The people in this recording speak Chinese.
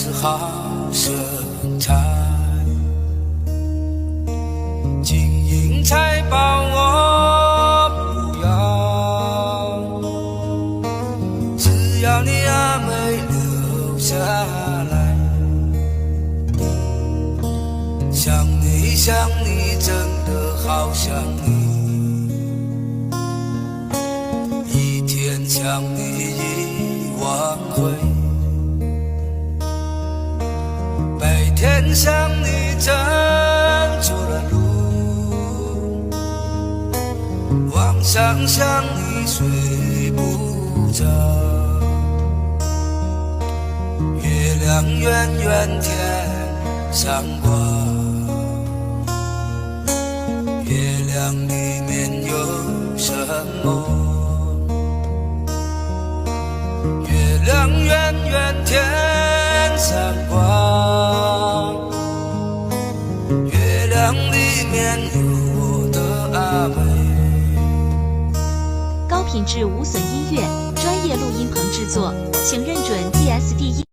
是好身材，金银财宝我不要，只要你阿妹留下来。想你想你，真的好想你，一天想你一万回，白天想你挣出了路，晚上想你睡不着，月亮圆圆天上挂，月亮里面有什么？月亮圆圆天上挂，月亮里面有我的阿妹。高品质无损音乐，专业录音棚制作，请认准 DSD